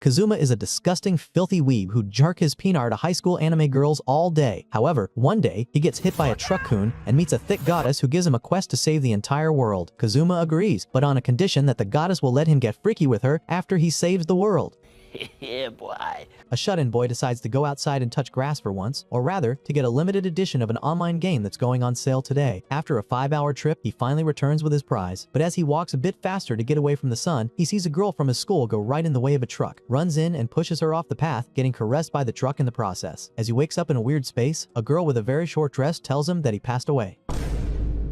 Kazuma is a disgusting, filthy weeb who jerk his peanut to high school anime girls all day. However, one day, he gets hit by a truck-kun and meets a thick goddess who gives him a quest to save the entire world. Kazuma agrees, but on a condition that the goddess will let him get freaky with her after he saves the world. Yeah, boy. A shut-in boy decides to go outside and touch grass for once, or rather, to get a limited edition of an online game that's going on sale today. After a 5-hour trip, he finally returns with his prize. But as he walks a bit faster to get away from the sun, he sees a girl from his school go right in the way of a truck, runs in and pushes her off the path, getting caressed by the truck in the process. As he wakes up in a weird space, a girl with a very short dress tells him that he passed away.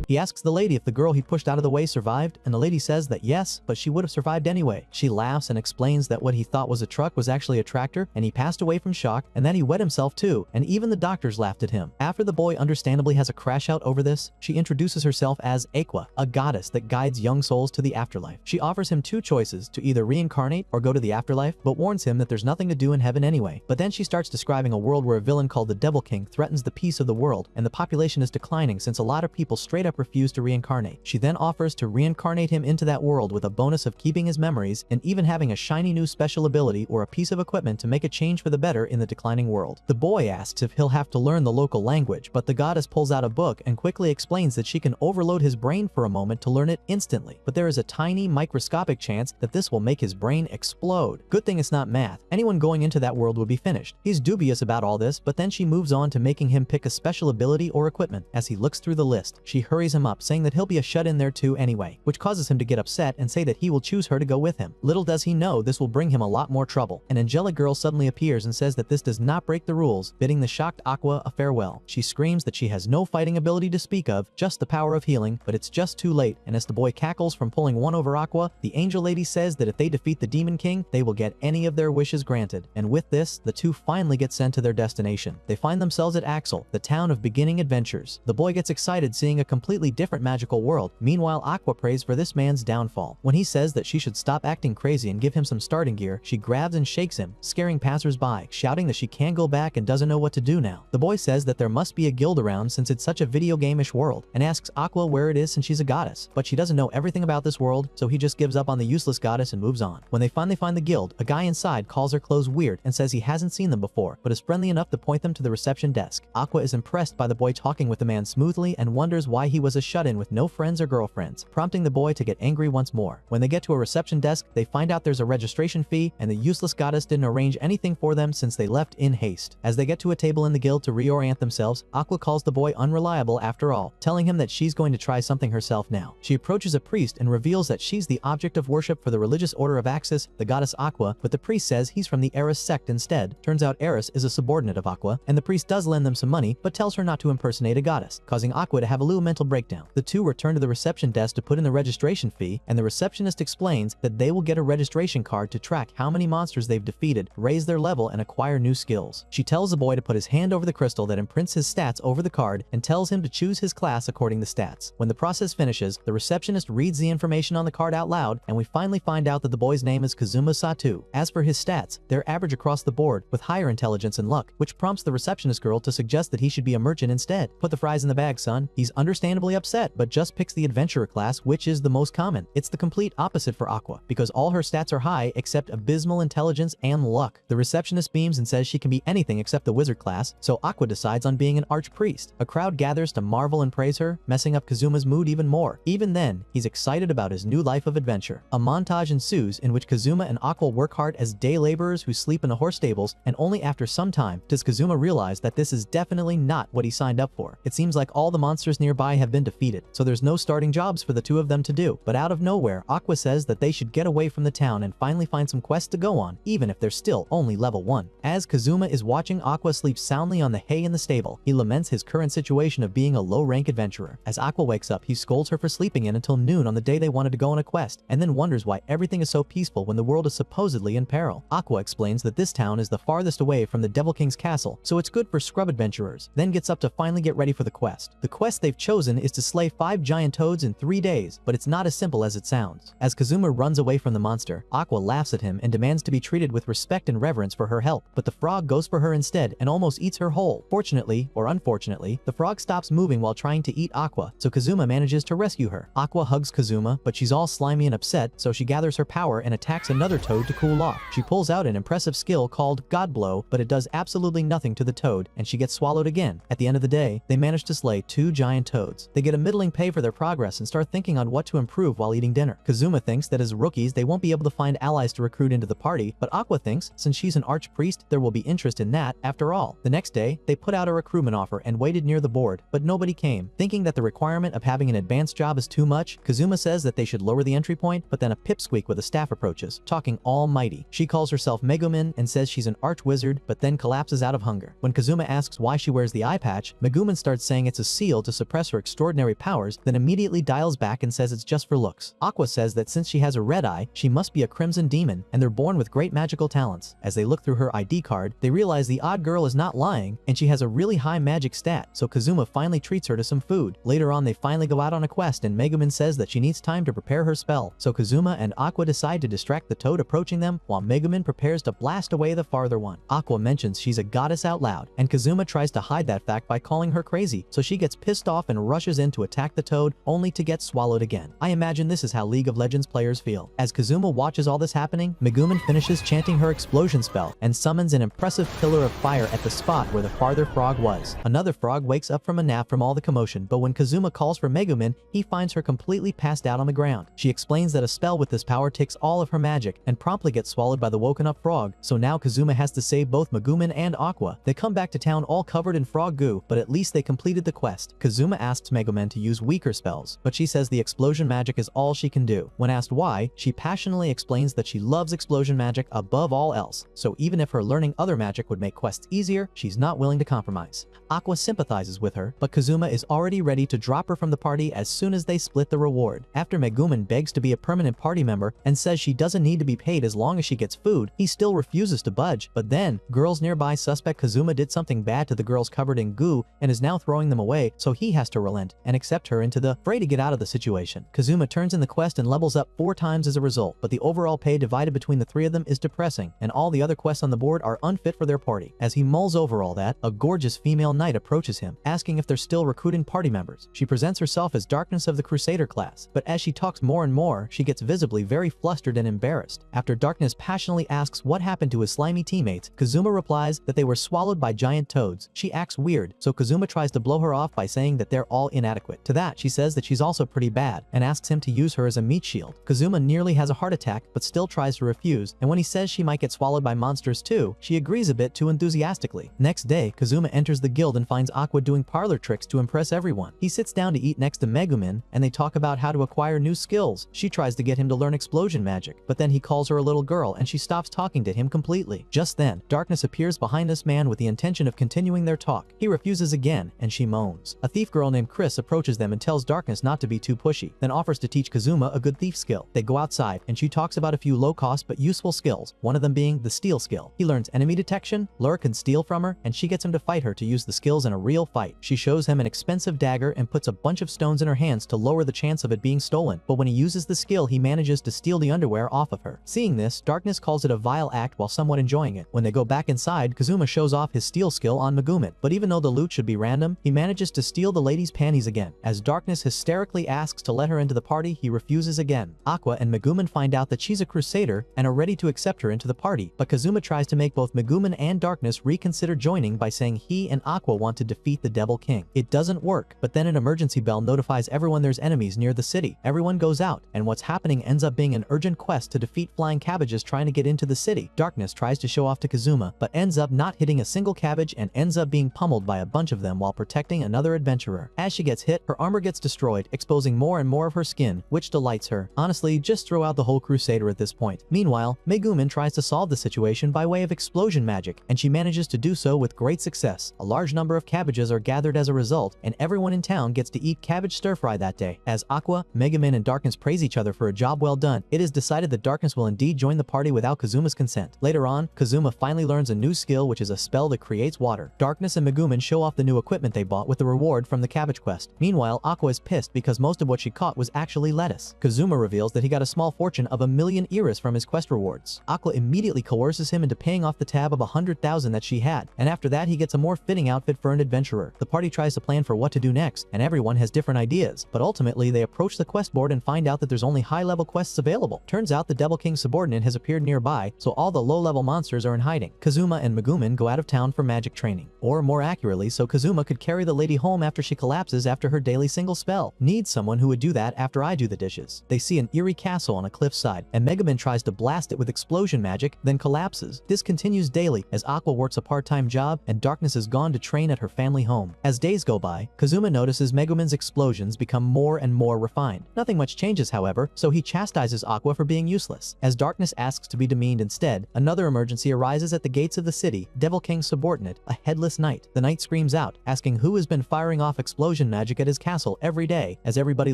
He asks the lady if the girl he pushed out of the way survived, and the lady says that yes, but she would have survived anyway. She laughs and explains that what he thought was a truck was actually a tractor, and he passed away from shock, and that he wet himself too, and even the doctors laughed at him. After the boy understandably has a crash out over this, she introduces herself as Aqua, a goddess that guides young souls to the afterlife. She offers him two choices, to either reincarnate or go to the afterlife, but warns him that there's nothing to do in heaven anyway. But then she starts describing a world where a villain called the Devil King threatens the peace of the world, and the population is declining since a lot of people straight up refuse to reincarnate. She then offers to reincarnate him into that world with a bonus of keeping his memories and even having a shiny new special ability or a piece of equipment to make a change for the better in the declining world. The boy asks if he'll have to learn the local language, but the goddess pulls out a book and quickly explains that she can overload his brain for a moment to learn it instantly, but there is a tiny microscopic chance that this will make his brain explode. Good thing it's not math. Anyone going into that world would be finished. He's dubious about all this, but then she moves on to making him pick a special ability or equipment. As he looks through the list, she hurries him up, saying that he'll be a shut-in there too anyway, which causes him to get upset and say that he will choose her to go with him. Little does he know this will bring him a lot more trouble. An angelic girl suddenly appears and says that this does not break the rules, bidding the shocked Aqua a farewell. She screams that she has no fighting ability to speak of, just the power of healing, but it's just too late, and as the boy cackles from pulling one over Aqua, the angel lady says that if they defeat the Demon King, they will get any of their wishes granted. And with this, the two finally get sent to their destination. They find themselves at Axel, the town of beginning adventures. The boy gets excited seeing a completely different magical world. Meanwhile, Aqua prays for this man's downfall. When he says that she should stop acting crazy and give him some starting gear, she grabs and shakes him, scaring passers-by, shouting that she can't go back and doesn't know what to do now. The boy says that there must be a guild around since it's such a video game-ish world, and asks Aqua where it is since she's a goddess. But she doesn't know everything about this world, so he just gives up on the useless goddess and moves on. When they finally find the guild, a guy inside calls her clothes weird and says he hasn't seen them before, but is friendly enough to point them to the reception desk. Aqua is impressed by the boy talking with the man smoothly and wonders why he was a shut-in with no friends or girlfriends, prompting the boy to get angry once more. When they get to a reception desk, they find out there's a registration fee, and the useless goddess didn't arrange anything for them since they left in haste. As they get to a table in the guild to reorient themselves, Aqua calls the boy unreliable after all, telling him that she's going to try something herself now. She approaches a priest and reveals that she's the object of worship for the religious order of Axis, the goddess Aqua, but the priest says he's from the Eris sect instead. Turns out Eris is a subordinate of Aqua, and the priest does lend them some money, but tells her not to impersonate a goddess, causing Aqua to have a little mental breakdown. The two return to the reception desk to put in the registration fee, and the receptionist explains that they will get a registration card to track how many monsters they've defeated, raise their level, and acquire new skills. She tells the boy to put his hand over the crystal that imprints his stats over the card and tells him to choose his class according to stats. When the process finishes, the receptionist reads the information on the card out loud, and we finally find out that the boy's name is Kazuma Satu. As for his stats, they're average across the board, with higher intelligence and luck, which prompts the receptionist girl to suggest that he should be a merchant instead. Put the fries in the bag, son. He's understandably upset, but just picks the adventurer class, which is the most common. It's the complete opposite for Aqua, because all her stats are high except abysmal intelligence and luck. The receptionist beams and says she can be anything except the wizard class, so Aqua decides on being an archpriest. A crowd gathers to marvel and praise her, messing up Kazuma's mood even more. Even then, he's excited about his new life of adventure. A montage ensues in which Kazuma and Aqua work hard as day laborers who sleep in the horse stables, and only after some time does Kazuma realize that this is definitely not what he signed up for. It seems like all the monsters nearby have been defeated, so there's no starting jobs for the two of them to do. But out of nowhere, Aqua says that they should get away from the town and finally find some quests to go on, even if they're still only level 1. As Kazuma is watching Aqua sleep soundly on the hay in the stable, he laments his current situation of being a low-rank adventurer. As Aqua wakes up, he scolds her for sleeping in until noon on the day they wanted to go on a quest, and then wonders why everything is so peaceful when the world is supposedly in peril. Aqua explains that this town is the farthest away from the Devil King's castle, so it's good for scrub adventurers, then gets up to finally get ready for the quest. The quest they've chosen is to slay 5 giant toads in 3 days, but it's not as simple as it sounds. As Kazuma runs away from the monster, Aqua laughs at him and demands to be treated with respect and reverence for her help, but the frog goes for her instead and almost eats her whole. Fortunately, or unfortunately, the frog stops moving while trying to eat Aqua, so Kazuma manages to rescue her. Aqua hugs Kazuma, but she's all slimy and upset, so she gathers her power and attacks another toad to cool off. She pulls out an impressive skill called God Blow, but it does absolutely nothing to the toad, and she gets swallowed again. At the end of the day, they manage to slay 2 giant toads. They get a middling pay for their progress and start thinking on what to improve while eating dinner. Kazuma thinks that as rookies they won't be able to find allies to recruit into the party, but Aqua thinks since she's an archpriest there will be interest in that after all. The next day, they put out a recruitment offer and waited near the board, but nobody came. Thinking that the requirement of having an advanced job is too much, Kazuma says that they should lower the entry point, but then a pipsqueak with a staff approaches, talking almighty. She calls herself Megumin and says she's an arch wizard, but then collapses out of hunger. When Kazuma asks why she wears the eye patch, Megumin starts saying it's a seal to suppress her extraordinary powers, then immediately dials back and says it's just for looks. Aqua says that since she has a red eye, she must be a crimson demon, and they're born with great magical talents. As they look through her ID card, they realize the odd girl is not lying, and she has a really high magic stat, so Kazuma finally treats her to some food. Later on, they finally go out on a quest, and Megumin says that she needs time to prepare her spell, so Kazuma and Aqua decide to distract the toad approaching them, while Megumin prepares to blast away the farther one. Aqua mentions she's a goddess out loud, and Kazuma tries to hide that fact by calling her crazy, so she gets pissed off and rushes in to attack the toad, only to get swallowed again. I imagine this is how League of Legends players feel. As Kazuma watches all this happening, Megumin finishes chanting her explosion spell, and summons an impressive pillar of fire at the spot where the farther frog was. Another frog wakes up from a nap from all the commotion, but when Kazuma calls for Megumin, he finds her completely passed out on the ground. She explains that a spell with this power takes all of her magic, and promptly gets swallowed by the woken up frog, so now Kazuma has to save both Megumin and Aqua. They come back to town all covered in frog goo, but at least they completed the quest. Kazuma asks Megumin to use weaker spells, but she says the explosion magic is all she can do. When asked why, she passionately explains that she loves explosion magic above all else, so even if her learning other magic would make quests easier, she's not willing to compromise. Aqua sympathizes with her, but Kazuma is already ready to drop her from the party as soon as they split the reward. After Megumin begs to be a permanent party member and says she doesn't need to be paid as long as she gets food, he still refuses to budge, but then, girls nearby suspect Kazuma did something bad to the girls covered in goo and is now throwing them away, so he has to relent and accept her into the fray to get out of the situation. Kazuma turns in the quest and levels up 4 times as a result, but the overall pay divided between the 3 of them is depressing, and all the other quests on the board are unfit for their party. As he mulls over all that, a gorgeous female knight approaches him, asking if they're still recruiting party members. She presents herself as Darkness of the Crusader class, but as she talks more and more, she gets visibly very flustered and embarrassed. After Darkness passionately asks what happened to his slimy teammates, Kazuma replies that they were swallowed by giant toads. She acts weird, so Kazuma tries to blow her off by saying that they're all inadequate. To that, she says that she's also pretty bad, and asks him to use her as a meat shield. Kazuma nearly has a heart attack, but still tries to refuse, and when he says she might get swallowed by monsters too, she agrees a bit too enthusiastically. Next day, Kazuma enters the guild and finds Aqua doing parlor tricks to impress everyone. He sits down to eat next to Megumin, and they talk about how to acquire new skills. She tries to get him to learn explosion magic, but then he calls her a little girl and she stops talking to him completely. Just then, Darkness appears behind this man with the intention of continuing their talk. He refuses again, and she moans. A thief girl named Chris approaches them and tells Darkness not to be too pushy, then offers to teach Kazuma a good thief skill. They go outside, and she talks about a few low-cost but useful skills, one of them being the steal skill. He learns enemy detection, lure can steal from her, and she gets him to fight her to use the skills in a real fight. She shows him an expensive dagger and puts a bunch of stones in her hands to lower the chance of it being stolen, but when he uses the skill, he manages to steal the underwear off of her. Seeing this, Darkness calls it a vile act while somewhat enjoying it. When they go back inside, Kazuma shows off his steal skill on Megumin, but even though the loot should be random, he manages to steal the lady's panties again. As Darkness hysterically asks to let her into the party, he refuses again. Aqua and Megumin find out that she's a crusader and are ready to accept her into the party, but Kazuma tries to make both Megumin and Darkness reconsider joining by saying he and Aqua want to defeat the Devil King. It doesn't work, but then an emergency bell notifies everyone there's enemies near the city. Everyone goes out, and what's happening ends up being an urgent quest to defeat flying cabbages trying to get into the city. Darkness tries to show off to Kazuma, but ends up not hitting a single cabbage and ends up being pummeled by a bunch of them while protecting another adventurer. As she gets hit, her armor gets destroyed, exposing more and more of her skin, which delights her. Honestly, just throw out the whole crusader at this point. Meanwhile, Megumin tries to solve the situation by way of explosion magic, and she manages to do so with great success. A large number of cabbages are gathered as a result, and everyone in town gets to eat cabbage stir-fry that day. As Aqua, Megumin, and Darkness praise each other for a job well done, it is decided that Darkness will indeed join the party without Kazuma's consent. Later on, Kazuma finally learns a new skill, which is a spell that creates water. Darkness and Megumin show off the new equipment they bought with the reward from the cabbage quest. quest. Meanwhile, Aqua is pissed because most of what she caught was actually lettuce. Kazuma reveals that he got a small fortune of 1,000,000 iris from his quest rewards. Aqua immediately coerces him into paying off the tab of 100,000 that she had, and after that he gets a more fitting outfit for an adventurer. The party tries to plan for what to do next, and everyone has different ideas, but ultimately they approach the quest board and find out that there's only high-level quests available. Turns out the Devil King's subordinate has appeared nearby, so all the low-level monsters are in hiding. Kazuma and Megumin go out of town for magic training, or more accurately, so Kazuma could carry the lady home after she collapses after her daily single spell. Needs someone who would do that after I do the dishes. They see an eerie castle on a cliffside, and Megumin tries to blast it with explosion magic, then collapses. This continues daily as Aqua works a part-time job and Darkness is gone to train at her family home. As days go by, Kazuma notices Megumin's explosions become more and more refined. Nothing much changes, however, so he chastises Aqua for being useless. As Darkness asks to be demeaned instead, another emergency arises at the gates of the city. Devil King's subordinate, a headless knight. The knight screams out, asking who has been firing off explosion magic at his castle every day. As everybody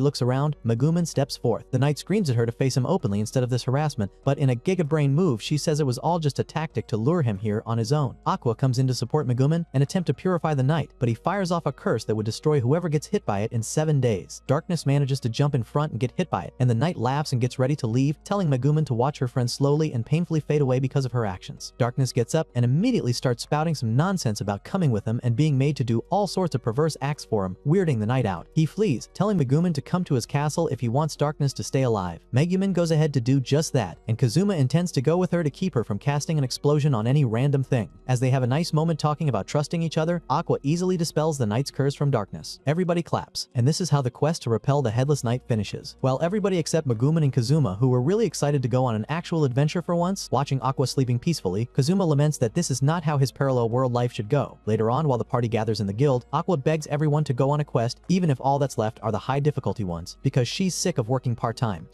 looks around, Megumin steps forth. The knight screams at her to face him openly instead of this harassment, but in a giga-brain move, she says it was all just a tactic to lure him here on his own. Aqua comes in to support Megumin and attempt to purify the knight, but he fires off a curse that would destroy whoever gets hit by it in 7 days. Darkness manages to jump in front and get hit by it, and the knight laughs and gets ready to leave, telling Megumin to watch her friend slowly and painfully fade away because of her actions. Darkness gets up and immediately starts spouting some nonsense about coming with him and being made to do all sorts of perverse acts for him, weirding the knight out. He flees, telling Megumin to come to his castle if he wants Darkness to stay alive. Megumin goes ahead to do just that, and Kazuma intends to go with her to keep her from casting an explosion on any random thing. As they have a nice moment talking about trusting each other, Aqua easily dispels the knight's curse from Darkness. Everybody claps, and this is how the quest to repel the headless knight finishes. While everybody except Megumin and Kazuma, who were really excited to go on an actual adventure for once, watching Aqua sleeping peacefully, Kazuma laments that this is not how his parallel world life should go. Later on, while the party gathers in the guild, Aqua begs everyone to go on a quest, even if all that's left are the high difficulty ones, because she's sick of working part-time.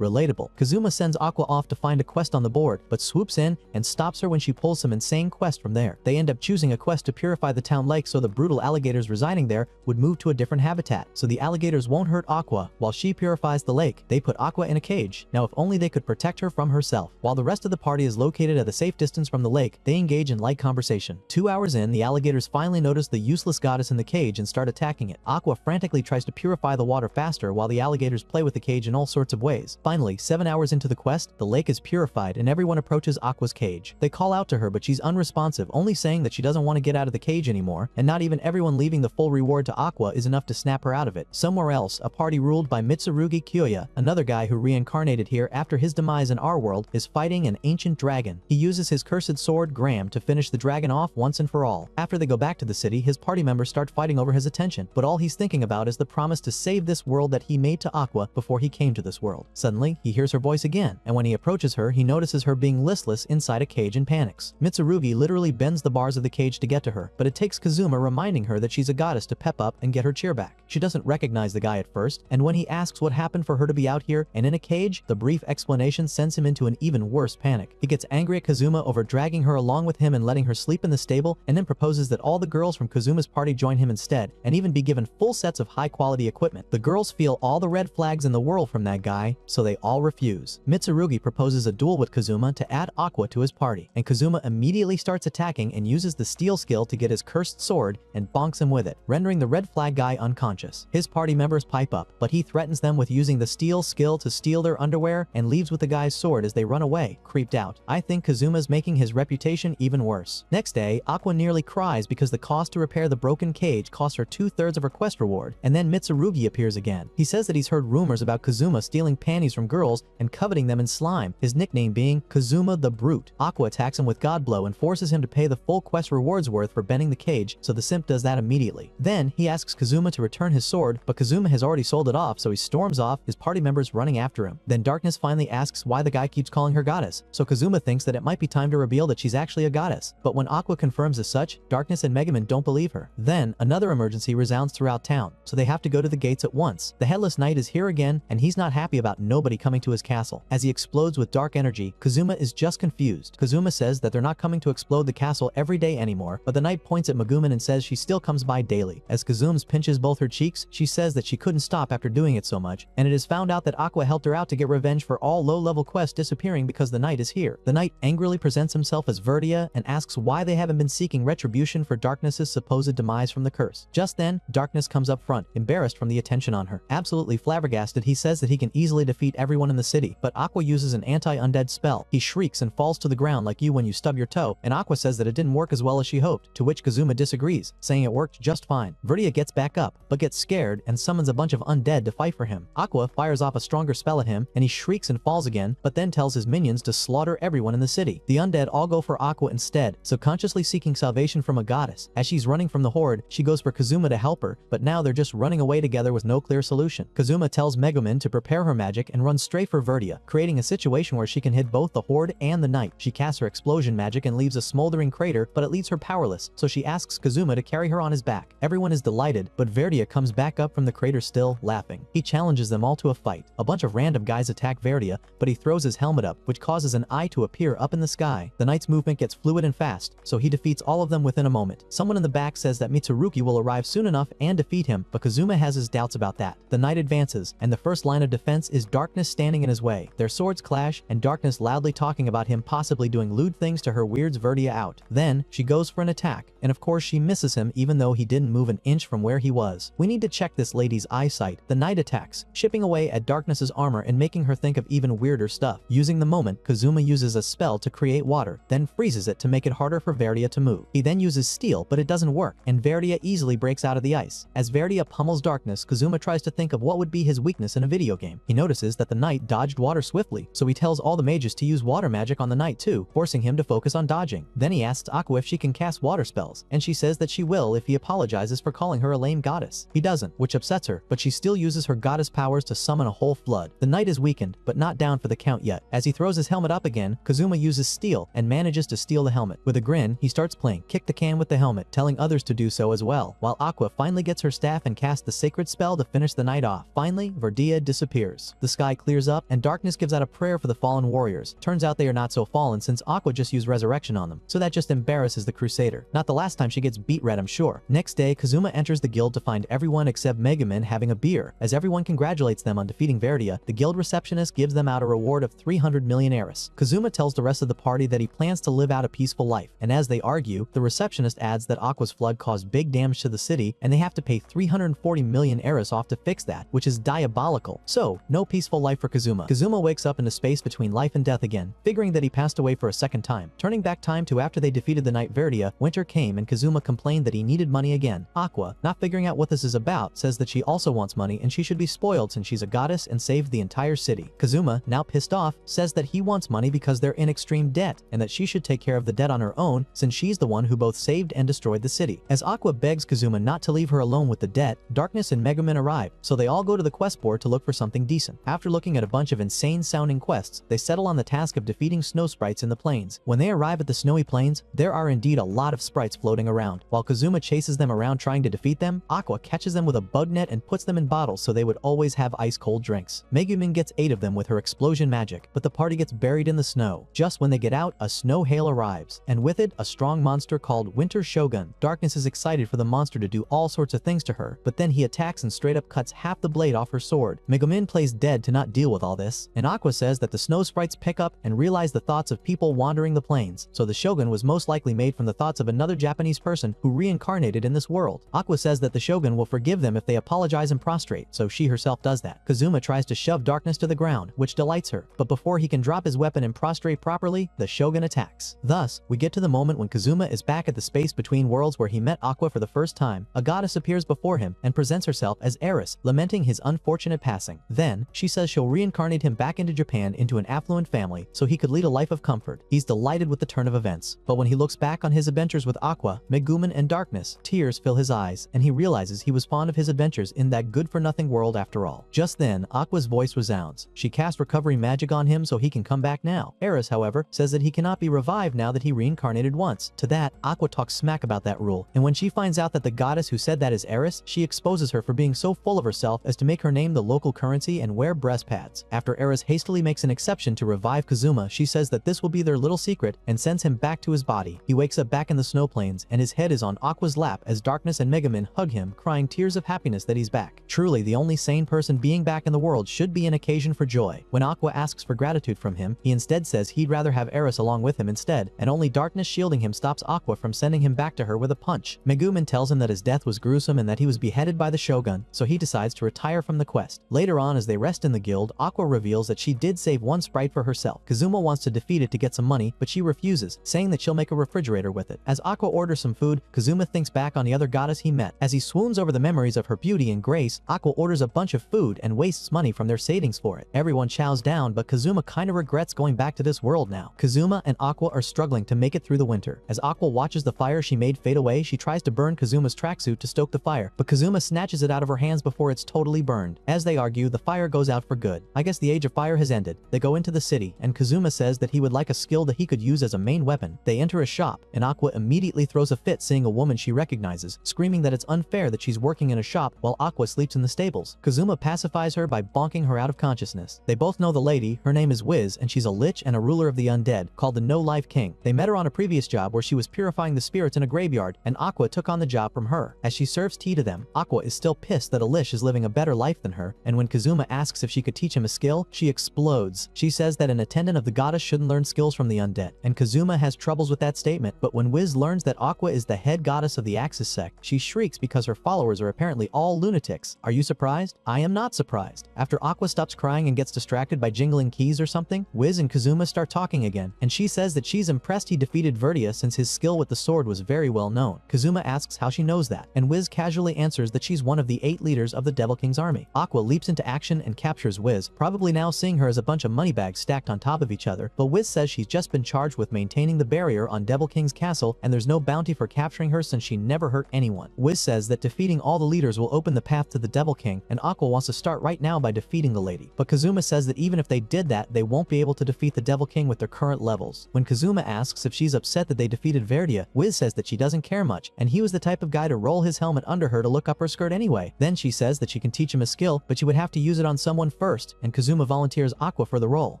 Relatable. Kazuma sends Aqua off to find a quest on the board, but swoops in and stops her when she pulls some insane quest from there. They end up choosing a quest to purify the town lake so the brutal alligators residing there would move to a different habitat, so the alligators won't hurt Aqua while she purifies the lake. They put Aqua in a cage. Now if only they could protect her from herself. While the rest of the party is located at a safe distance from the lake, they engage in light conversation. 2 hours in, the alligators finally notice the useless goddess in the cage and start attacking it. Aqua frantically tries to purify the water faster while the alligators play with the cage in all sorts of ways. Finally, 7 hours into the quest, the lake is purified and everyone approaches Aqua's cage. They call out to her, but she's unresponsive, only saying that she doesn't want to get out of the cage anymore, and not even everyone leaving the full reward to Aqua is enough to snap her out of it. Somewhere else, a party ruled by Mitsurugi Kyoya, another guy who reincarnated here after his demise in our world, is fighting an ancient dragon. He uses his cursed sword, Graham, to finish the dragon off once and for all. After they go back to the city, his party members start fighting over his attention, but all he's thinking about is the promise to save this world that he made to Aqua before he came to this world. Suddenly, he hears her voice again, and when he approaches her, he notices her being listless inside a cage and panics. Mitsurugi literally bends the bars of the cage to get to her, but it takes Kazuma reminding her that she's a goddess to pep up and get her cheer back. She doesn't recognize the guy at first, and when he asks what happened for her to be out here and in a cage, the brief explanation sends him into an even worse panic. He gets angry at Kazuma over dragging her along with him and letting her sleep in the stable, and then proposes that all the girls from Kazuma's party join him instead, and even be given full sets of high-quality equipment. The girls feel all the red flags in the world from that guy, so they all refuse. Mitsurugi proposes a duel with Kazuma to add Aqua to his party, and Kazuma immediately starts attacking and uses the steel skill to get his cursed sword and bonks him with it, rendering the red flag guy unconscious. His party members pipe up, but he threatens them with using the steel skill to steal their underwear and leaves with the guy's sword as they run away, creeped out. I think Kazuma's making his reputation even worse. Next day, Aqua nearly cries because the cost to repair the broken cage costs her 2/3 of her quest reward, and then Mitsurugi appears again. He says that he's heard rumors about Kazuma stealing panties from girls and coveting them in slime, his nickname being Kazuma the Brute. Aqua attacks him with God Blow and forces him to pay the full quest rewards worth for bending the cage, so the simp does that immediately. Then, he asks Kazuma to return his sword, but Kazuma has already sold it off, so he storms off, his party members running after him. Then Darkness finally asks why the guy keeps calling her goddess, so Kazuma thinks that it might be time to reveal that she's actually a goddess. But when Aqua confirms as such, Darkness and Megumin don't believe her. Then, another emergency resounds throughout town, so they have to go to the gates at once. The Headless Knight is here again, and he's not happy about nobody nobody coming to his castle. As he explodes with dark energy, Kazuma is just confused. Kazuma says that they're not coming to explode the castle every day anymore, but the knight points at Megumin and says she still comes by daily. As Kazuma pinches both her cheeks, she says that she couldn't stop after doing it so much, and it is found out that Aqua helped her out to get revenge for all low-level quests disappearing because the knight is here. The knight angrily presents himself as Verdia and asks why they haven't been seeking retribution for Darkness's supposed demise from the curse. Just then, Darkness comes up front, embarrassed from the attention on her. Absolutely flabbergasted, he says that he can easily defeat everyone in the city, but Aqua uses an anti-undead spell. He shrieks and falls to the ground like you when you stub your toe, and Aqua says that it didn't work as well as she hoped, to which Kazuma disagrees, saying it worked just fine. Verdia gets back up, but gets scared and summons a bunch of undead to fight for him. Aqua fires off a stronger spell at him, and he shrieks and falls again, but then tells his minions to slaughter everyone in the city. The undead all go for Aqua instead, subconsciously seeking salvation from a goddess. As she's running from the horde, she goes for Kazuma to help her, but now they're just running away together with no clear solution. Kazuma tells Megumin to prepare her magic and run straight for Verdia, creating a situation where she can hit both the horde and the knight. She casts her explosion magic and leaves a smoldering crater, but it leaves her powerless, so she asks Kazuma to carry her on his back. Everyone is delighted, but Verdia comes back up from the crater still, laughing. He challenges them all to a fight. A bunch of random guys attack Verdia, but he throws his helmet up, which causes an eye to appear up in the sky. The knight's movement gets fluid and fast, so he defeats all of them within a moment. Someone in the back says that Mitsurugi will arrive soon enough and defeat him, but Kazuma has his doubts about that. The knight advances, and the first line of defense is Darkness standing in his way. Their swords clash, and Darkness loudly talking about him possibly doing lewd things to her weirds Verdia out. Then, she goes for an attack, and of course she misses him even though he didn't move an inch from where he was. We need to check this lady's eyesight. The knight attacks, chipping away at Darkness's armor and making her think of even weirder stuff. Using the moment, Kazuma uses a spell to create water, then freezes it to make it harder for Verdia to move. He then uses steel, but it doesn't work, and Verdia easily breaks out of the ice. As Verdia pummels Darkness, Kazuma tries to think of what would be his weakness in a video game. He notices that the knight dodged water swiftly, so he tells all the mages to use water magic on the knight too, forcing him to focus on dodging. Then he asks Aqua if she can cast water spells, and she says that she will if he apologizes for calling her a lame goddess. He doesn't, which upsets her, but she still uses her goddess powers to summon a whole flood. The knight is weakened, but not down for the count yet. As he throws his helmet up again, Kazuma uses steel and manages to steal the helmet. With a grin, he starts playing Kick the Can with the helmet, telling others to do so as well, while Aqua finally gets her staff and casts the sacred spell to finish the knight off. Finally, Verdia disappears. The sky clears up, and Darkness gives out a prayer for the fallen warriors. Turns out they are not so fallen since Aqua just used resurrection on them, so that just embarrasses the Crusader. Not the last time she gets beat red, I'm sure. Next day, Kazuma enters the guild to find everyone except Megumin having a beer. As everyone congratulates them on defeating Verdia, the guild receptionist gives them out a reward of 300 million Eris. Kazuma tells the rest of the party that he plans to live out a peaceful life, and as they argue, the receptionist adds that Aqua's flood caused big damage to the city, and they have to pay 340 million Eris off to fix that, which is diabolical. So, no peaceful life for Kazuma. Kazuma wakes up in the space between life and death again, figuring that he passed away for a second time. Turning back time to after they defeated the knight Verdia, winter came and Kazuma complained that he needed money again. Aqua, not figuring out what this is about, says that she also wants money and she should be spoiled since she's a goddess and saved the entire city. Kazuma, now pissed off, says that he wants money because they're in extreme debt and that she should take care of the debt on her own since she's the one who both saved and destroyed the city. As Aqua begs Kazuma not to leave her alone with the debt, Darkness and Megumin arrive, so they all go to the quest board to look for something decent. After looking at a bunch of insane-sounding quests, they settle on the task of defeating snow sprites in the plains. When they arrive at the snowy plains, there are indeed a lot of sprites floating around. While Kazuma chases them around trying to defeat them, Aqua catches them with a bug net and puts them in bottles so they would always have ice-cold drinks. Megumin gets 8 of them with her explosion magic, but the party gets buried in the snow. Just when they get out, a snow hail arrives, and with it, a strong monster called Winter Shogun. Darkness is excited for the monster to do all sorts of things to her, but then he attacks and straight up cuts half the blade off her sword. Megumin plays dead to not deal with all this, and Aqua says that the snow sprites pick up and realize the thoughts of people wandering the plains, so the Shogun was most likely made from the thoughts of another Japanese person who reincarnated in this world. Aqua says that the Shogun will forgive them if they apologize and prostrate, so she herself does that. Kazuma tries to shove Darkness to the ground, which delights her, but before he can drop his weapon and prostrate properly, the Shogun attacks. Thus, we get to the moment when Kazuma is back at the space between worlds where he met Aqua for the first time. A goddess appears before him and presents herself as Eris, lamenting his unfortunate passing. Then, she says she'll reincarnate him back into Japan into an affluent family so he could lead a life of comfort. He's delighted with the turn of events, but when he looks back on his adventures with Aqua, Megumin and Darkness, tears fill his eyes, and he realizes he was fond of his adventures in that good-for-nothing world after all. Just then, Aqua's voice resounds. She casts recovery magic on him so he can come back now. Eris, however, says that he cannot be revived now that he reincarnated once. To that, Aqua talks smack about that rule, and when she finds out that the goddess who said that is Eris, she exposes her for being so full of herself as to make her name the local currency and wear bread rest pads. After Eris hastily makes an exception to revive Kazuma, she says that this will be their little secret and sends him back to his body. He wakes up back in the snow plains and his head is on Aqua's lap as Darkness and Megumin hug him, crying tears of happiness that he's back. Truly, the only sane person being back in the world should be an occasion for joy. When Aqua asks for gratitude from him, he instead says he'd rather have Eris along with him instead, and only Darkness shielding him stops Aqua from sending him back to her with a punch. Megumin tells him that his death was gruesome and that he was beheaded by the Shogun, so he decides to retire from the quest. Later on, as they rest in the guild, Aqua reveals that she did save one sprite for herself. Kazuma wants to defeat it to get some money, but she refuses, saying that she'll make a refrigerator with it. As Aqua orders some food, Kazuma thinks back on the other goddess he met. As he swoons over the memories of her beauty and grace, Aqua orders a bunch of food and wastes money from their savings for it. Everyone chows down, but Kazuma kinda regrets going back to this world now. Kazuma and Aqua are struggling to make it through the winter. As Aqua watches the fire she made fade away, she tries to burn Kazuma's tracksuit to stoke the fire, but Kazuma snatches it out of her hands before it's totally burned. As they argue, the fire goes out for good. I guess the age of fire has ended. They go into the city, and Kazuma says that he would like a skill that he could use as a main weapon. They enter a shop, and Aqua immediately throws a fit seeing a woman she recognizes, screaming that it's unfair that she's working in a shop while Aqua sleeps in the stables. Kazuma pacifies her by bonking her out of consciousness. They both know the lady, her name is Wiz, and she's a lich and a ruler of the undead, called the No-Life King. They met her on a previous job where she was purifying the spirits in a graveyard, and Aqua took on the job from her. As she serves tea to them, Aqua is still pissed that a lich is living a better life than her, and when Kazuma asks if she could teach him a skill, she explodes. She says that an attendant of the goddess shouldn't learn skills from the undead, and Kazuma has troubles with that statement, but when Wiz learns that Aqua is the head goddess of the Axis sect, she shrieks because her followers are apparently all lunatics. Are you surprised? I am not surprised. After Aqua stops crying and gets distracted by jingling keys or something, Wiz and Kazuma start talking again, and she says that she's impressed he defeated Verdia since his skill with the sword was very well known. Kazuma asks how she knows that, and Wiz casually answers that she's one of the 8 leaders of the Devil King's army. Aqua leaps into action and captures Wiz, probably now seeing her as a bunch of moneybags stacked on top of each other, but Wiz says she's just been charged with maintaining the barrier on Devil King's castle and there's no bounty for capturing her since she never hurt anyone. Wiz says that defeating all the leaders will open the path to the Devil King, and Aqua wants to start right now by defeating the lady. But Kazuma says that even if they did that, they won't be able to defeat the Devil King with their current levels. When Kazuma asks if she's upset that they defeated Verdia, Wiz says that she doesn't care much, and he was the type of guy to roll his helmet under her to look up her skirt anyway. Then she says that she can teach him a skill, but she would have to use it on someone first, and Kazuma volunteers Aqua for the role.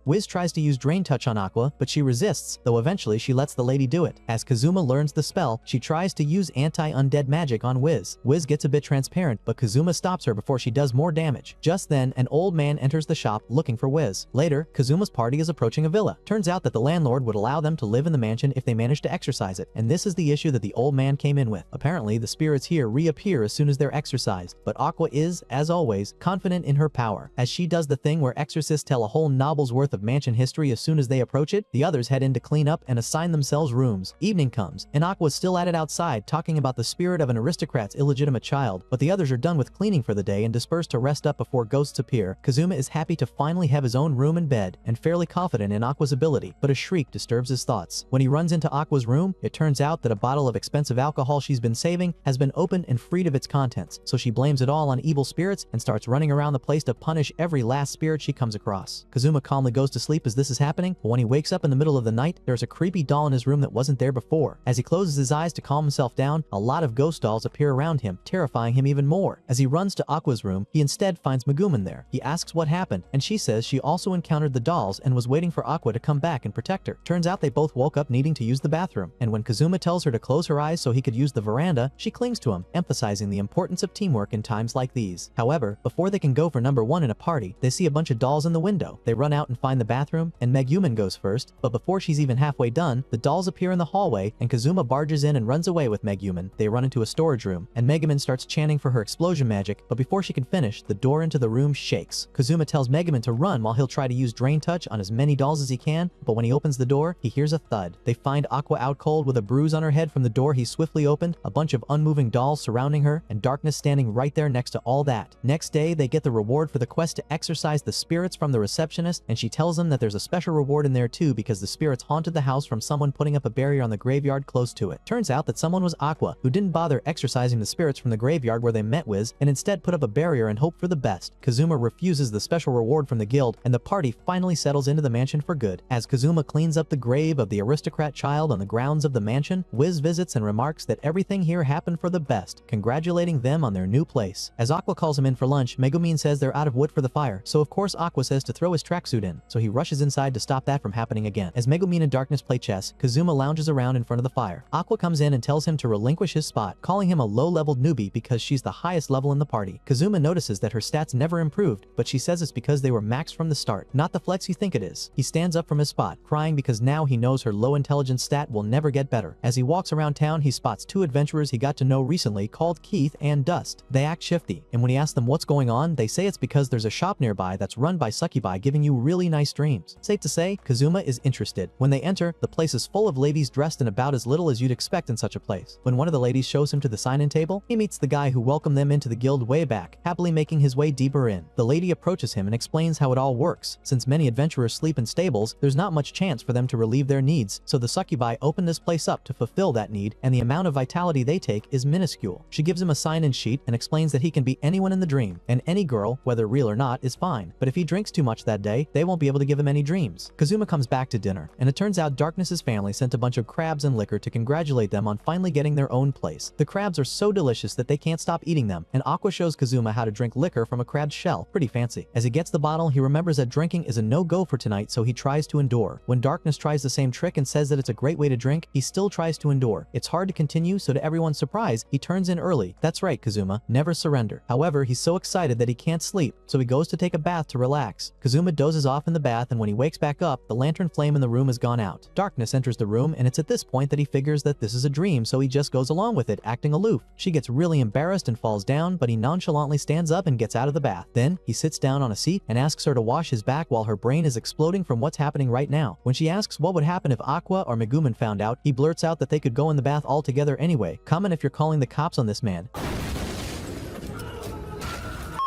Wiz tries to use Drain Touch on Aqua, but she resists, though eventually she lets the lady do it. As Kazuma learns the spell, she tries to use anti-undead magic on Wiz. Wiz gets a bit transparent, but Kazuma stops her before she does more damage. Just then, an old man enters the shop looking for Wiz. Later, Kazuma's party is approaching a villa. Turns out that the landlord would allow them to live in the mansion if they managed to exorcise it, and this is the issue that the old man came in with. Apparently, the spirits here reappear as soon as they're exorcised, but Aqua is, as always, confident in her power. As she does the thing where exorcists tell a whole novel's worth of mansion history as soon as they approach it, the others head in to clean up and assign themselves rooms. Evening comes, and Aqua's still at it outside talking about the spirit of an aristocrat's illegitimate child, but the others are done with cleaning for the day and disperse to rest up before ghosts appear. Kazuma is happy to finally have his own room and bed, and fairly confident in Aqua's ability, but a shriek disturbs his thoughts. When he runs into Aqua's room, it turns out that a bottle of expensive alcohol she's been saving has been opened and freed of its contents, so she blames it all on evil spirits and starts running around the place to punish every last spirit she comes across. Kazuma calmly goes to sleep as this is happening, but when he wakes up in the middle of the night, there's a creepy doll in his room that wasn't there before. As he closes his eyes to calm himself down, a lot of ghost dolls appear around him, terrifying him even more. As he runs to Aqua's room, he instead finds Megumin there. He asks what happened, and she says she also encountered the dolls and was waiting for Aqua to come back and protect her. Turns out they both woke up needing to use the bathroom, and when Kazuma tells her to close her eyes so he could use the veranda, she clings to him, emphasizing the importance of teamwork in times like these. However, before they can go for number 1 in a party, they see a bunch of dolls in the window. They run out and find the bathroom, and Megumin goes first, but before she's even halfway done, the dolls appear in the hallway, and Kazuma barges in and runs away with Megumin. They run into a storage room, and Megumin starts chanting for her explosion magic, but before she can finish, the door into the room shakes. Kazuma tells Megumin to run while he'll try to use Drain Touch on as many dolls as he can, but when he opens the door, he hears a thud. They find Aqua out cold with a bruise on her head from the door he swiftly opened, a bunch of unmoving dolls surrounding her, and Darkness standing right there next to all that. Next day, they get the reward for the quest to exorcise the spirits from the receptionist, and she tells them that there's a special reward in there too because the spirits haunted the house from someone putting up a barrier on the graveyard close to it. Turns out that someone was Aqua, who didn't bother exorcising the spirits from the graveyard where they met Wiz, and instead put up a barrier and hoped for the best. Kazuma refuses the special reward from the guild, and the party finally settles into the mansion for good. As Kazuma cleans up the grave of the aristocrat child on the grounds of the mansion, Wiz visits and remarks that everything here happened for the best, congratulating them on their new place. As Aqua calls him in for lunch, Megumin says they're out of wood for the fire fire, so of course Aqua says to throw his tracksuit in, so he rushes inside to stop that from happening again. As Megumin and Darkness play chess, Kazuma lounges around in front of the fire. Aqua comes in and tells him to relinquish his spot, calling him a low-leveled newbie because she's the highest level in the party. Kazuma notices that her stats never improved, but she says it's because they were maxed from the start. Not the flex you think it is. He stands up from his spot, crying because now he knows her low intelligence stat will never get better. As he walks around town, he spots two adventurers he got to know recently called Keith and Dust. They act shifty, and when he asks them what's going on, they say it's because there's a shop nearby that's run by succubi giving you really nice dreams. Safe to say, Kazuma is interested. When they enter, the place is full of ladies dressed in about as little as you'd expect in such a place. When one of the ladies shows him to the sign-in table, he meets the guy who welcomed them into the guild way back, happily making his way deeper in. The lady approaches him and explains how it all works. Since many adventurers sleep in stables, there's not much chance for them to relieve their needs, so the succubi open this place up to fulfill that need, and the amount of vitality they take is minuscule. She gives him a sign-in sheet and explains that he can be anyone in the dream, and any girl, whether real or not, is fine. But if he drinks too much that day, they won't be able to give him any dreams. Kazuma comes back to dinner, and it turns out Darkness's family sent a bunch of crabs and liquor to congratulate them on finally getting their own place. The crabs are so delicious that they can't stop eating them, and Aqua shows Kazuma how to drink liquor from a crab's shell. Pretty fancy. As he gets the bottle, he remembers that drinking is a no-go for tonight, so he tries to endure. When Darkness tries the same trick and says that it's a great way to drink, he still tries to endure. It's hard to continue, so to everyone's surprise, he turns in early. That's right, Kazuma, never surrender. However, he's so excited that he can't sleep, so he goes to take a bath to relax. Kazuma dozes off in the bath, and when he wakes back up, the lantern flame in the room has gone out. Darkness enters the room, and it's at this point that he figures that this is a dream, so he just goes along with it, acting aloof. She gets really embarrassed and falls down, but he nonchalantly stands up and gets out of the bath. Then, he sits down on a seat and asks her to wash his back while her brain is exploding from what's happening right now. When she asks what would happen if Aqua or Megumin found out, he blurts out that they could go in the bath all together anyway. Comment if you're calling the cops on this man.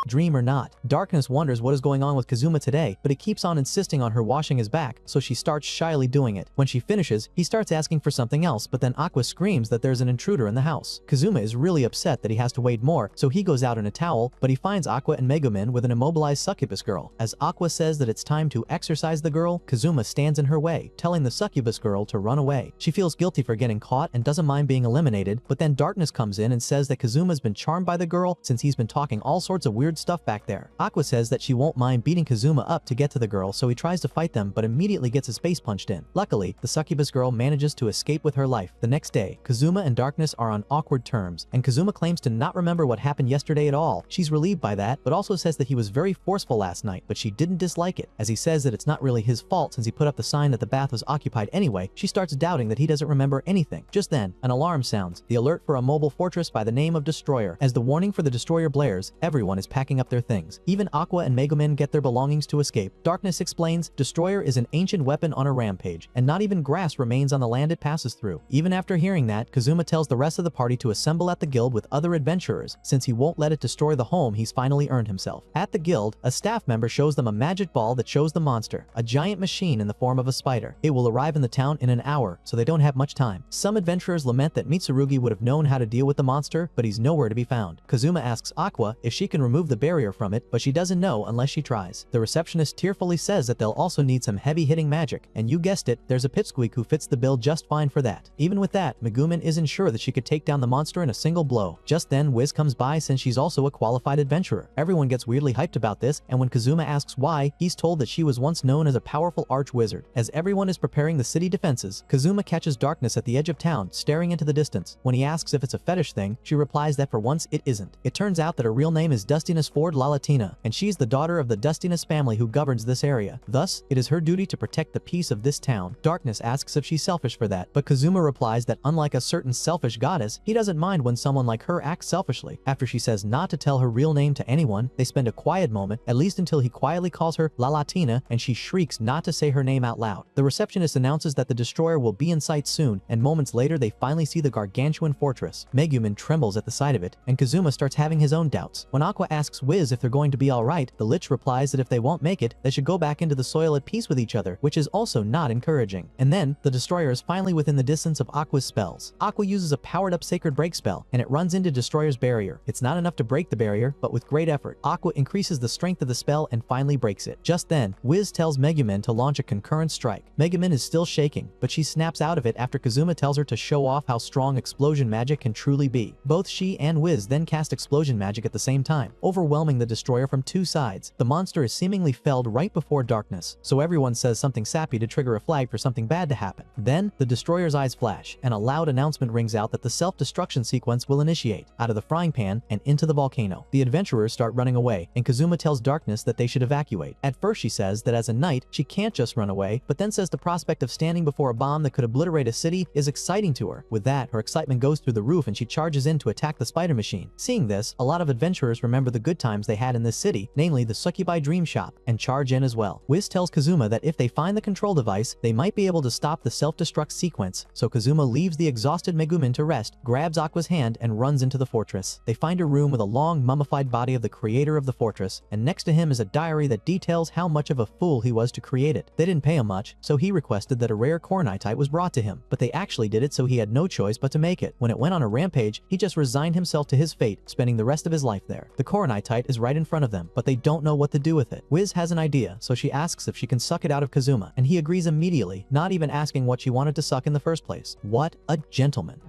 Dream or not. Darkness wonders what is going on with Kazuma today, but he keeps on insisting on her washing his back, so she starts shyly doing it. When she finishes, he starts asking for something else, but then Aqua screams that there's an intruder in the house. Kazuma is really upset that he has to wait more, so he goes out in a towel, but he finds Aqua and Megumin with an immobilized succubus girl. As Aqua says that it's time to exorcise the girl, Kazuma stands in her way, telling the succubus girl to run away. She feels guilty for getting caught and doesn't mind being eliminated, but then Darkness comes in and says that Kazuma's been charmed by the girl since he's been talking all sorts of weird stuff back there. Aqua says that she won't mind beating Kazuma up to get to the girl, so he tries to fight them but immediately gets his face punched in. Luckily, the succubus girl manages to escape with her life. The next day, Kazuma and Darkness are on awkward terms, and Kazuma claims to not remember what happened yesterday at all. She's relieved by that, but also says that he was very forceful last night, but she didn't dislike it. As he says that it's not really his fault since he put up the sign that the bath was occupied anyway, she starts doubting that he doesn't remember anything. Just then, an alarm sounds, the alert for a mobile fortress by the name of Destroyer. As the warning for the Destroyer blares, everyone is packing up their things. Even Aqua and Megumin get their belongings to escape. Darkness explains, Destroyer is an ancient weapon on a rampage, and not even grass remains on the land it passes through. Even after hearing that, Kazuma tells the rest of the party to assemble at the guild with other adventurers, since he won't let it destroy the home he's finally earned himself. At the guild, a staff member shows them a magic ball that shows the monster, a giant machine in the form of a spider. It will arrive in the town in an hour, so they don't have much time. Some adventurers lament that Mitsurugi would have known how to deal with the monster, but he's nowhere to be found. Kazuma asks Aqua if she can remove the barrier from it, but she doesn't know unless she tries. The receptionist tearfully says that they'll also need some heavy-hitting magic, and you guessed it, there's a pipsqueak who fits the bill just fine for that. Even with that, Megumin isn't sure that she could take down the monster in a single blow. Just then, Wiz comes by since she's also a qualified adventurer. Everyone gets weirdly hyped about this, and when Kazuma asks why, he's told that she was once known as a powerful arch-wizard. As everyone is preparing the city defenses, Kazuma catches Darkness at the edge of town, staring into the distance. When he asks if it's a fetish thing, she replies that for once it isn't. It turns out that her real name is Dustiness Ford Lalatina, and she's the daughter of the Dustiness family who governs this area. Thus, it is her duty to protect the peace of this town. Darkness asks if she's selfish for that, but Kazuma replies that unlike a certain selfish goddess, he doesn't mind when someone like her acts selfishly. After she says not to tell her real name to anyone, they spend a quiet moment, at least until he quietly calls her Lalatina, and she shrieks not to say her name out loud. The receptionist announces that the destroyer will be in sight soon, and moments later they finally see the gargantuan fortress. Megumin trembles at the sight of it, and Kazuma starts having his own doubts. When Aqua asks Wiz if they're going to be alright, the Lich replies that if they won't make it, they should go back into the soil at peace with each other, which is also not encouraging. And then, the destroyer is finally within the distance of Aqua's spells. Aqua uses a powered-up sacred break spell, and it runs into Destroyer's barrier. It's not enough to break the barrier, but with great effort, Aqua increases the strength of the spell and finally breaks it. Just then, Wiz tells Megumin to launch a concurrent strike. Megumin is still shaking, but she snaps out of it after Kazuma tells her to show off how strong explosion magic can truly be. Both she and Wiz then cast explosion magic at the same time. Overwhelmed overwhelming the destroyer from 2 sides. The monster is seemingly felled right before darkness, so everyone says something sappy to trigger a flag for something bad to happen. Then, the destroyer's eyes flash, and a loud announcement rings out that the self-destruction sequence will initiate, out of the frying pan and into the volcano. The adventurers start running away, and Kazuma tells Darkness that they should evacuate. At first she says that as a knight, she can't just run away, but then says the prospect of standing before a bomb that could obliterate a city is exciting to her. With that, her excitement goes through the roof and she charges in to attack the spider machine. Seeing this, a lot of adventurers remember the good times they had in this city, namely the Succubi Dream Shop, and charge in as well. Wiz tells Kazuma that if they find the control device, they might be able to stop the self-destruct sequence, so Kazuma leaves the exhausted Megumin to rest, grabs Aqua's hand, and runs into the fortress. They find a room with a long, mummified body of the creator of the fortress, and next to him is a diary that details how much of a fool he was to create it. They didn't pay him much, so he requested that a rare Coronitite was brought to him, but they actually did it so he had no choice but to make it. When it went on a rampage, he just resigned himself to his fate, spending the rest of his life there. The Coronitite is right in front of them, but they don't know what to do with it. Wiz has an idea, so she asks if she can suck it out of Kazuma, and he agrees immediately, not even asking what she wanted to suck in the first place. What a gentleman.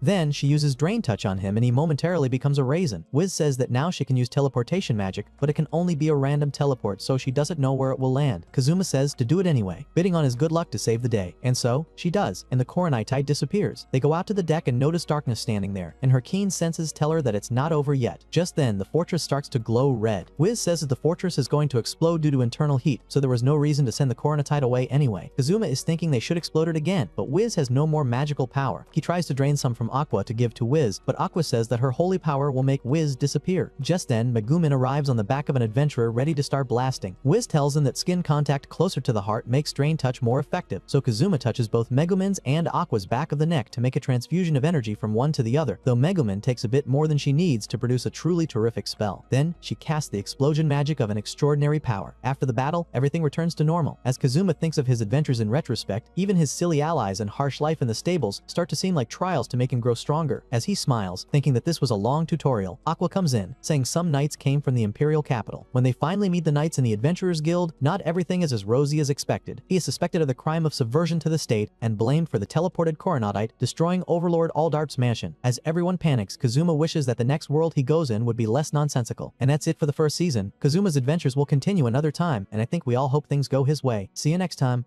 Then she uses Drain Touch on him and he momentarily becomes a raisin. Wiz says that now she can use teleportation magic, but it can only be a random teleport, so she doesn't know where it will land. Kazuma says to do it anyway, bidding on his good luck to save the day. And so, she does, and the Coronitite disappears. They go out to the deck and notice Darkness standing there, and her keen senses tell her that it's not over yet. Just then, the fortress starts to glow red. Wiz says that the fortress is going to explode due to internal heat, so there was no reason to send the Coronitite away anyway. Kazuma is thinking they should explode it again, but Wiz has no more magical power. He tries to drain some from Aqua to give to Wiz, but Aqua says that her holy power will make Wiz disappear. Just then, Megumin arrives on the back of an adventurer ready to start blasting. Wiz tells him that skin contact closer to the heart makes Drain Touch more effective, so Kazuma touches both Megumin's and Aqua's back of the neck to make a transfusion of energy from one to the other, though Megumin takes a bit more than she needs to produce a truly terrific spell. Then, she casts the explosion magic of an extraordinary power. After the battle, everything returns to normal. As Kazuma thinks of his adventures in retrospect, even his silly allies and harsh life in the stables start to seem like trials to make him grow stronger. As he smiles, thinking that this was a long tutorial, Aqua comes in, saying some knights came from the Imperial capital. When they finally meet the knights in the Adventurers Guild, not everything is as rosy as expected. He is suspected of the crime of subversion to the state and blamed for the teleported Coronitite destroying Overlord Aldart's mansion. As everyone panics, Kazuma wishes that the next world he goes in would be less nonsensical. And that's it for the first season. Kazuma's adventures will continue another time, and I think we all hope things go his way. See you next time.